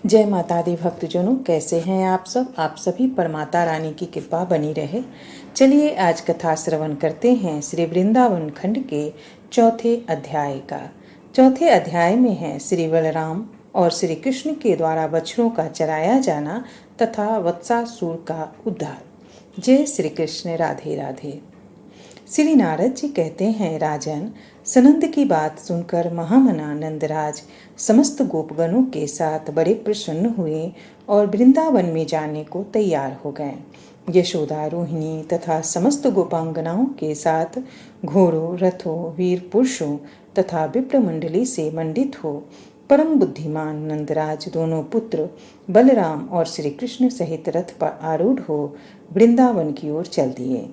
जय माता दी भक्तजनों, कैसे हैं आप सब। आप सभी पर माता रानी की कृपा बनी रहे। चलिए आज कथा श्रवण करते हैं श्री वृंदावन खंड के चौथे अध्याय का। चौथे अध्याय में है श्री बलराम और श्री कृष्ण के द्वारा बछड़ों का चराया जाना तथा वत्सासुर का उद्धार। जय श्री कृष्ण। राधे राधे। श्री नारद जी कहते हैं, राजन, सनंद की बात सुनकर महामना नंदराज समस्त गोपगणों के साथ बड़े प्रसन्न हुए और वृंदावन में जाने को तैयार हो गए। यशोदा, रोहिणी तथा समस्त गोपांगनाओं के साथ घोड़ों, रथों, वीर पुरुषों तथा विप्र मंडली से मंडित हो परम बुद्धिमान नंदराज दोनों पुत्र बलराम और श्री कृष्ण सहित रथ पर आरूढ़ हो वृंदावन की ओर चल दिए।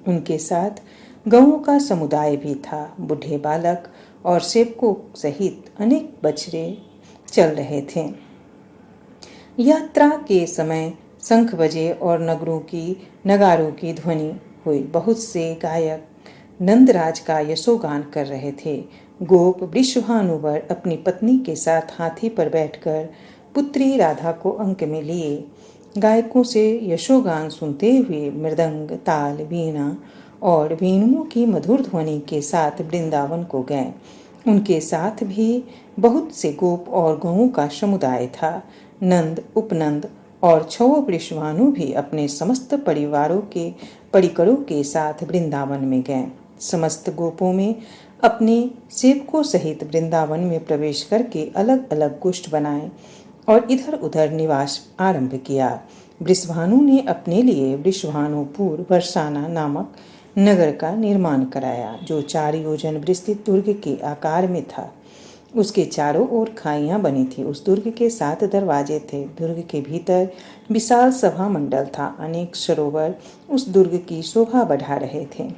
उनके साथ गौओं का समुदाय भी था। बूढ़े बालक और सेवकों सहित अनेक बछड़े चल रहे थे। यात्रा के समय शंख बजे और नगारों की ध्वनि हुई। बहुत से गायक नंदराज का यशोगान कर रहे थे। गोप वृषभानुवर अपनी पत्नी के साथ हाथी पर बैठकर पुत्री राधा को अंक में लिए गायकों से यशोगान सुनते हुए मृदंग, ताल, वीणा और वेणुओं की मधुर ध्वनि के साथ वृंदावन को गए। उनके साथ भी बहुत से गोप और गौओं का समुदाय था। नंद, उपनंद और छौ वृषभानु भी अपने समस्त परिकरों के साथ वृंदावन में गए। समस्त गोपों में अपने सेवकों सहित वृंदावन में प्रवेश करके अलग अलग गोष्ठ बनाए और इधर उधर निवास आरंभ किया। वृषभानु ने अपने लिए वृषभानुपुर बरसाना नामक नगर का निर्माण कराया, जो 4 योजन विस्तृत दुर्ग के आकार में था। उसके चारों ओर खाइयां बनी थी। उस दुर्ग के 7 दरवाजे थे। दुर्ग के भीतर विशाल सभा मंडल था। अनेक सरोवर उस दुर्ग की शोभा बढ़ा रहे थे।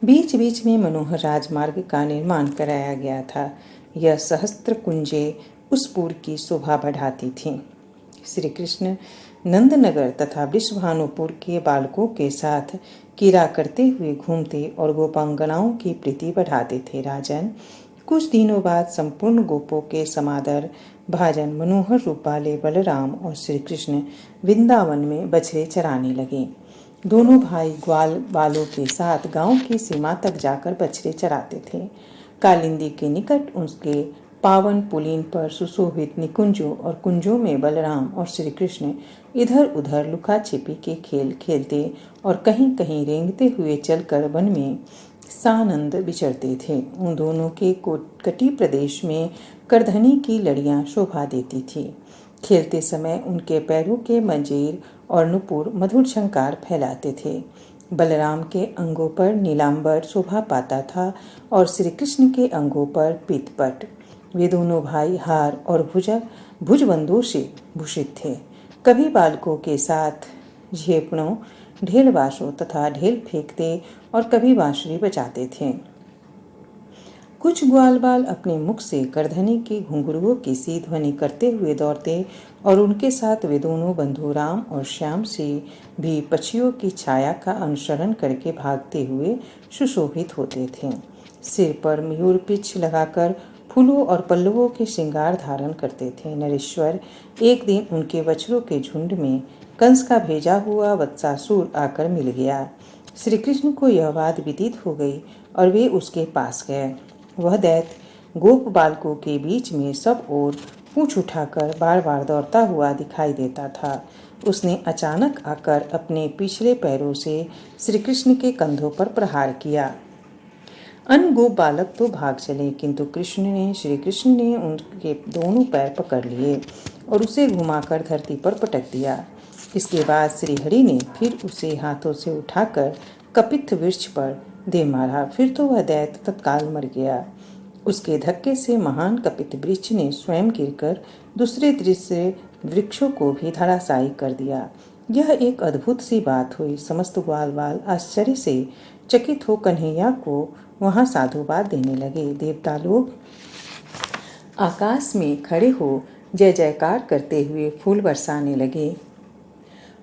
बीच बीच में मनोहर राजमार्ग का निर्माण कराया गया था। यह सहस्त्र कुंजे उस पुर की शोभा बढ़ाती थीं। श्री कृष्ण नंदनगर तथा वृषभानुपुर के बालकों के साथ कीड़ा करते हुए घूमते और गोपांगनाओं की प्रीति बढ़ाते थे। राजन, कुछ दिनों बाद संपूर्ण गोपों के समादर भाजन मनोहर रूप वाले बलराम और श्री कृष्ण वृंदावन में बछड़े चराने लगे। दोनों भाई ग्वाल बालों के साथ गांव की सीमा तक जाकर बछड़े चराते थे। कालिंदी के निकट उसके पावन पुलीन पर सुशोभित निकुंजों और कुंजों में बलराम और श्री कृष्ण इधर उधर लुका छिपी के खेल खेलते और कहीं कहीं रेंगते हुए चलकर वन में सानंद विचरते थे। उन दोनों के कटी प्रदेश में करधनी की लड़ियां शोभा देती थी। खेलते समय उनके पैरों के मंजीर और नुपुर मधुर झंकार फैलाते थे। बलराम के अंगों पर नीलांबर शोभा पाता था और श्री कृष्ण के अंगों पर पीतपट। वे दोनों भाई हार और भुजबंदों से भूषित थे। कभी बालकों के साथ झेपड़ों, ढेल बाशों तथा ढेल फेंकते और कभी बांसुरी बजाते थे। कुछ ग्वाल बाल अपने मुख से करधनी की घुंघरुओं की सी ध्वनि करते हुए दौड़ते और उनके साथ वे दोनों बंधु राम और श्याम से भी पक्षियों की छाया का अनुसरण करके भागते हुए सुशोभित होते थे। सिर पर मयूर पिछ लगाकर फूलों और पल्लवों के श्रृंगार धारण करते थे। नरेश्वर एक दिन उनके बछड़ों के झुंड में कंस का भेजा हुआ वत्सासुर आकर मिल गया। श्री कृष्ण को यह बात विदित हो गई और वे उसके पास गए। वह दैत्य गोप बालकों के बीच में सब ओर पूंछ उठाकर बार बार दौड़ता हुआ दिखाई देता था। उसने अचानक आकर अपने पिछले पैरों से श्री कृष्ण के कंधों पर प्रहार किया। अन्य गोप बालक तो भाग चले, किंतु श्री कृष्ण ने उनके दोनों पैर पकड़ लिए और उसे घुमाकर धरती पर पटक दिया। इसके बाद श्री हरि ने फिर उसे हाथों से उठाकर कपित वृक्ष पर दे मारा। फिर तो वह दैत्य तत्काल मर गया। उसके धक्के से महान कपित वृक्ष ने स्वयं गिरकर दूसरे तीसरे वृक्षों को भी धराशायी कर दिया। यह एक अद्भुत सी बात हुई। समस्त ग्वाल बाल आश्चर्य से चकित हो कन्हैया को वहां साधुवाद देने लगे। देवता लोग आकाश में खड़े हो जय जयकार करते हुए फूल बरसाने लगे।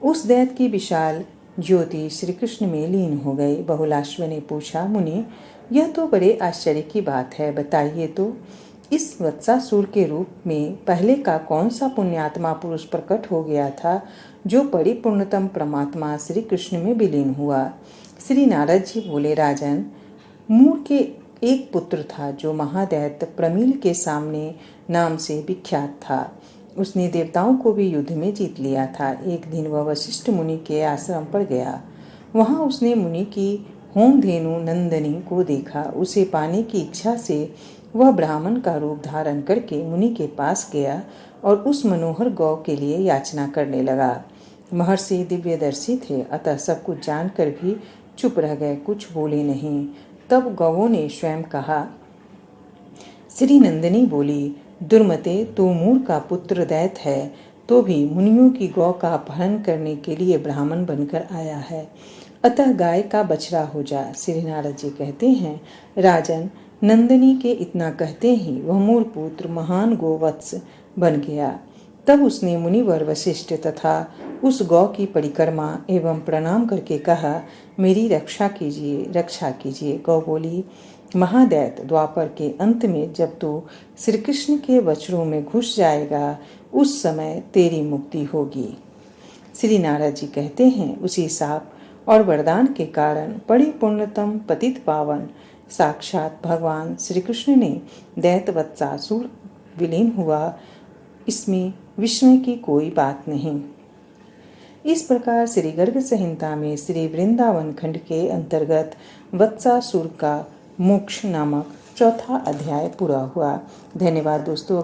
उस दैत्य की विशाल ज्योति श्री कृष्ण में लीन हो गई। बहुलाश्व ने पूछा, मुनि, यह तो बड़े आश्चर्य की बात है, बताइए तो इस वत्सासुर के रूप में पहले का कौन सा पुण्यात्मा पुरुष प्रकट हो गया था जो परिपूर्णतम परमात्मा श्री कृष्ण में विलीन हुआ। श्री नारद जी बोले, राजन, मूर के एक पुत्र था जो महादैत्य प्रमील के सामने नाम से विख्यात था। उसने देवताओं को भी युद्ध में जीत लिया था। एक दिन वह वशिष्ठ मुनि के आश्रम पर गया। वहां उसने मुनि की होमधेनु नंदनी को देखा। उसे पाने की इच्छा से वह ब्राह्मण का रूप धारण करके मुनि के पास गया और उस मनोहर गौ के लिए याचना करने लगा। महर्षि दिव्यदर्शी थे, अतः सब कुछ जानकर भी चुप रह गए, कुछ बोले नहीं। तब गौओं ने स्वयं कहा। श्री नंदिनी बोली, दुर्मते, तू मूर का पुत्र दैत्य है, तो भी मुनियों की गौ का अपहरण करने के लिए ब्राह्मण बनकर आया है, अतः गाय का बछड़ा हो जा। श्री नारद जी कहते हैं, राजन, नंदिनी के इतना कहते ही वह मूर पुत्र महान गोवत्स बन गया। तब उसने मुनिवर वशिष्ठ तथा उस गौ की परिक्रमा एवं प्रणाम करके कहा, मेरी रक्षा कीजिए, रक्षा कीजिए। गौ बोली, महादैत्य, द्वापर के अंत में जब तू श्री कृष्ण के वचनों में घुस जाएगा, उस समय तेरी मुक्ति होगी। श्री नारद जी कहते हैं, उसी शाप और वरदान के कारण परिपूर्णतम पतित पावन साक्षात भगवान श्री कृष्ण ने दैत्य वत्सासुर विलीन हुआ, इसमें विस्मय की कोई बात नहीं। इस प्रकार श्री गर्ग संहिता में श्री वृंदावन खंड के अंतर्गत वत्सासुर का मोक्ष नामक चौथा अध्याय पूरा हुआ। धन्यवाद दोस्तों।